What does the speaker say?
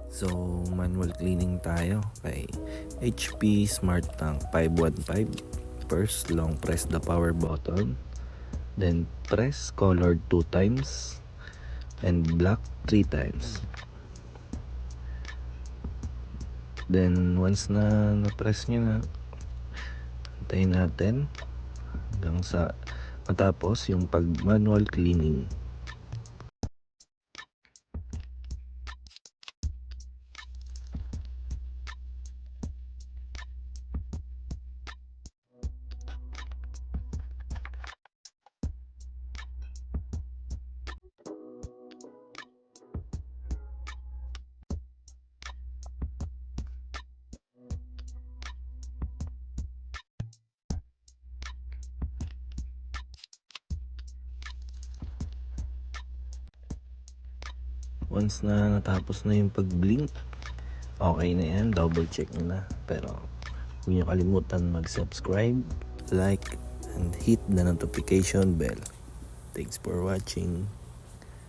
So, manual cleaning tayo kay HP Smart Tank 515. First, long press the power button. Then, press colored 2 times. And black 3 times. Then, once na na-press nyo na, antayin natin hanggang sa matapos yung pag manual cleaning. Once na natapos na yung pag-blink, okay na yan, double check nyo na. Pero huwag nyo kalimutan mag-subscribe, like, and hit the notification bell. Thanks for watching.